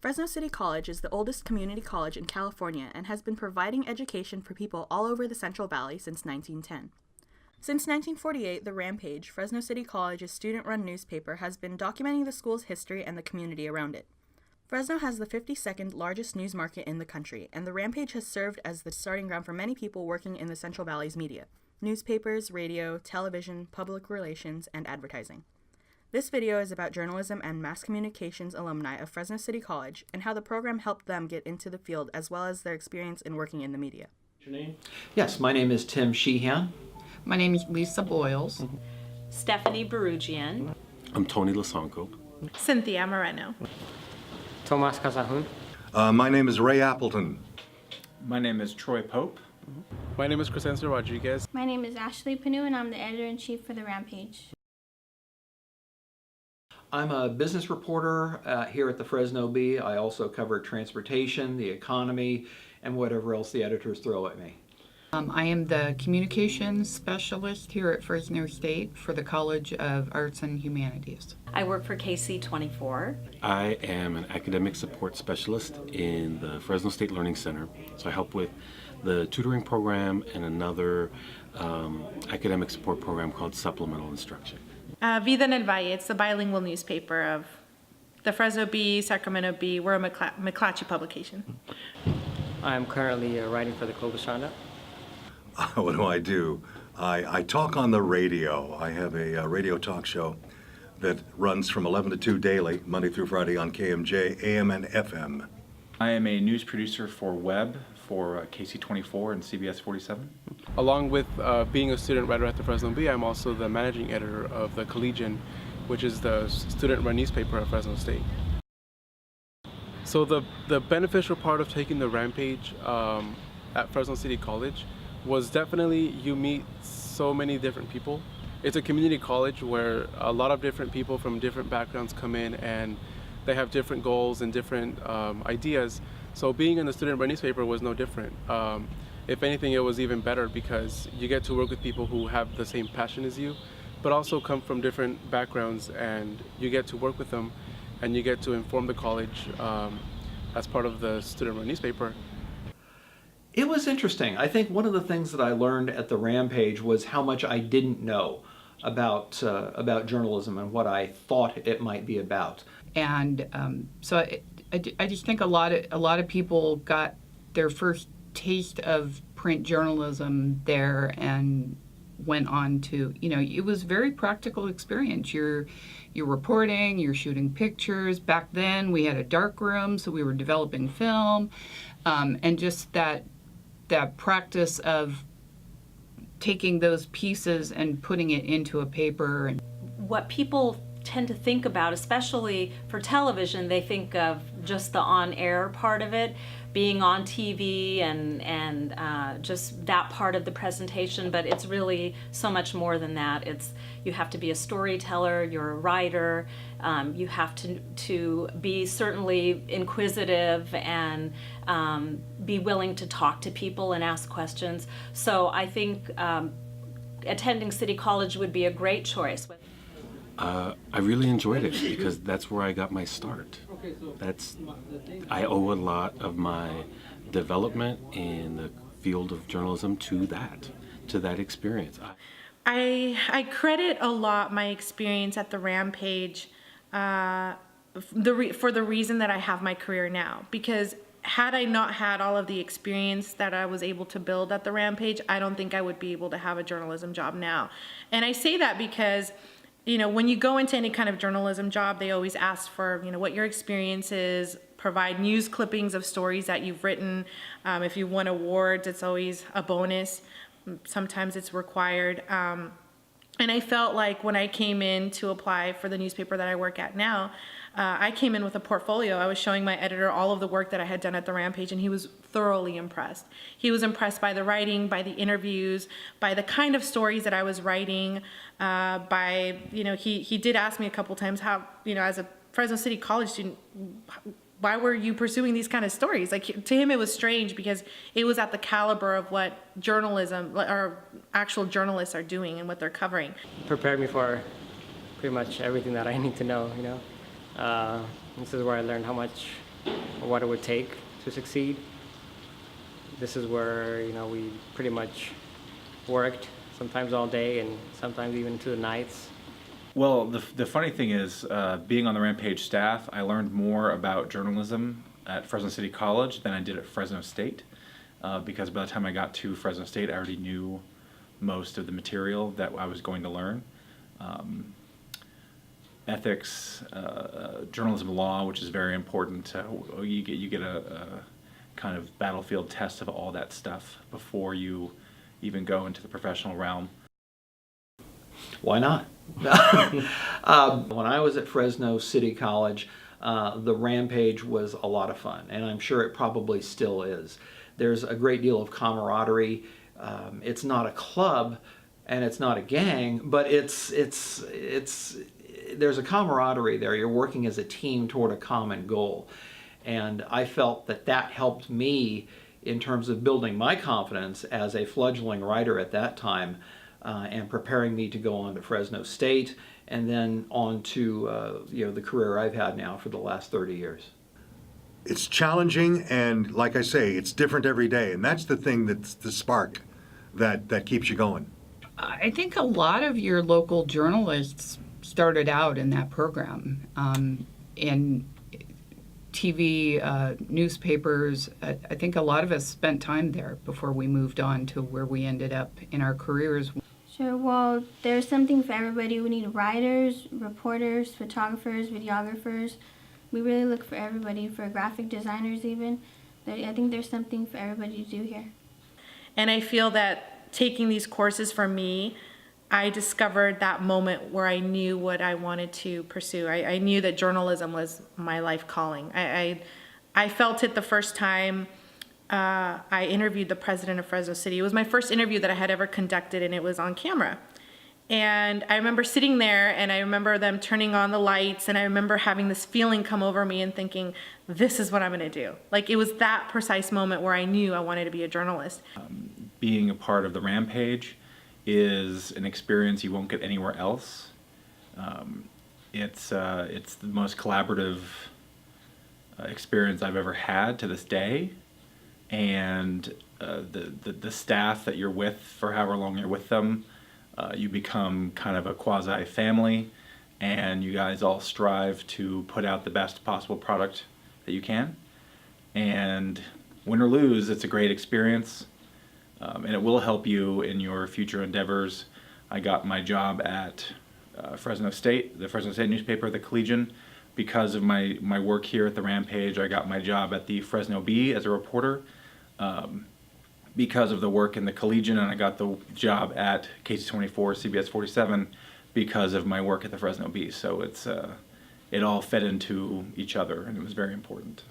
Fresno City College is the oldest community college in California and has been providing education for people all over the Central Valley since 1910. Since 1948, The Rampage, Fresno City College's student-run newspaper, has been documenting the school's history and the community around it. Fresno has the 52nd largest news market in the country, and The Rampage has served as the starting ground for many people working in the Central Valley's media: newspapers, radio, television, public relations, and advertising. This video is about journalism and mass communications alumni of Fresno City College and how the program helped them get into the field, as well as their experience in working in the media. Your name? Yes, my name is Tim Sheehan. My name is Lisa Boyles. Stephanie Barugian. I'm Tony Lasanco. Cynthia Moreno. Tomas Casajun. My name is Ray Appleton. My name is Troy Pope. My name is Crescencio Rodriguez. My name is Ashley Panu, and I'm the editor-in-chief for The Rampage. I'm a business reporter here at the Fresno Bee. I also cover transportation, the economy, and whatever else the editors throw at me. I am the communications specialist here at Fresno State for the College of Arts and Humanities. I work for KC24. I am an academic support specialist in the Fresno State Learning Center. So I help with the tutoring program and another academic support program called Supplemental Instruction. Vida en el Valle, it's the bilingual newspaper of the Fresno Bee, Sacramento Bee. We're a McClatchy publication. I'm currently writing for the Clovis-Shonda. What do? I talk on the radio. I have a radio talk show that runs from 11 to 2 daily, Monday through Friday on KMJ, AM and FM. I am a news producer for web for KC24 and CBS 47. Along with being a student writer at the Fresno Bee, I'm also the managing editor of the Collegian, which is the student-run newspaper at Fresno State. So the beneficial part of taking the Rampage at Fresno City College was definitely you meet so many different people. It's a community college where a lot of different people from different backgrounds come in and they have different goals and different ideas. So being in the student-run newspaper was no different. If anything, it was even better because you get to work with people who have the same passion as you, but also come from different backgrounds, and you get to work with them and you get to inform the college as part of the student-run newspaper. It was interesting. I think one of the things that I learned at the Rampage was how much I didn't know about journalism and what I thought it might be about. And so I just think a lot of people got their first taste of print journalism there and went on to, it was a very practical experience. You're reporting, you're shooting pictures. Back then we had a dark room, so we were developing film, and just that practice of taking those pieces and putting it into a paper. And what people tend to think about, especially for television, they think of just the on-air part of it, being on TV and just that part of the presentation, but it's really so much more than that. You have to be a storyteller, you're a writer, you have to be certainly inquisitive and be willing to talk to people and ask questions. So I think attending City College would be a great choice. I really enjoyed it because that's where I got my start. I owe a lot of my development in the field of journalism to that experience. I credit a lot my experience at the Rampage for the reason that I have my career now, because had I not had all of the experience that I was able to build at the Rampage, I don't think I would be able to have a journalism job now. And I say that because when you go into any kind of journalism job, they always ask for, what your experience is, provide news clippings of stories that you've written. If you won awards, it's always a bonus. Sometimes it's required. And I felt like when I came in to apply for the newspaper that I work at now, I came in with a portfolio. I was showing my editor all of the work that I had done at the Rampage, and he was thoroughly impressed. He was impressed by the writing, by the interviews, by the kind of stories that I was writing, he did ask me a couple times how, as a Fresno City College student, why were you pursuing these kind of stories? Like, to him it was strange because it was at the caliber of what journalism or actual journalists are doing and what they're covering. Prepared me for pretty much everything that I need to know, This is where I learned how much what it would take to succeed. This is where, we pretty much worked, sometimes all day and sometimes even into the nights. Well, the funny thing is, being on the Rampage staff, I learned more about journalism at Fresno City College than I did at Fresno State, because by the time I got to Fresno State, I already knew most of the material that I was going to learn. Ethics, journalism law, which is very important. You get a kind of battlefield test of all that stuff before you even go into the professional realm. Why not? When I was at Fresno City College, the Rampage was a lot of fun, and I'm sure it probably still is. There's a great deal of camaraderie. It's not a club and it's not a gang, but there's a camaraderie there. You're working as a team toward a common goal. And I felt that helped me in terms of building my confidence as a fledgling writer at that time, and preparing me to go on to Fresno State and then on to the career I've had now for the last 30 years. It's challenging, and like I say, it's different every day, and that's the thing that's the spark that keeps you going. I think a lot of your local journalists started out in that program, in TV, newspapers. I think a lot of us spent time there before we moved on to where we ended up in our careers. Sure, well, there's something for everybody. We need writers, reporters, photographers, videographers. We really look for everybody, for graphic designers even. I think there's something for everybody to do here. And I feel that taking these courses for me, I discovered that moment where I knew what I wanted to pursue. I knew that journalism was my life calling. I felt it the first time I interviewed the president of Fresno City. It was my first interview that I had ever conducted, and it was on camera. And I remember sitting there, and I remember them turning on the lights, and I remember having this feeling come over me and thinking, this is what I'm gonna do. Like, it was that precise moment where I knew I wanted to be a journalist. Being a part of the Rampage is an experience you won't get anywhere else. It's the most collaborative experience I've ever had to this day, and the staff that you're with for however long you're with them, you become kind of a quasi-family, and you guys all strive to put out the best possible product that you can. And win or lose, it's a great experience, and it will help you in your future endeavors. I got my job at Fresno State, the Fresno State newspaper, the Collegian, because of my work here at the Rampage. I got my job at the Fresno Bee as a reporter, because of the work in the Collegian, and I got the job at KC24, CBS 47, because of my work at the Fresno Bee. So it all fed into each other, and it was very important.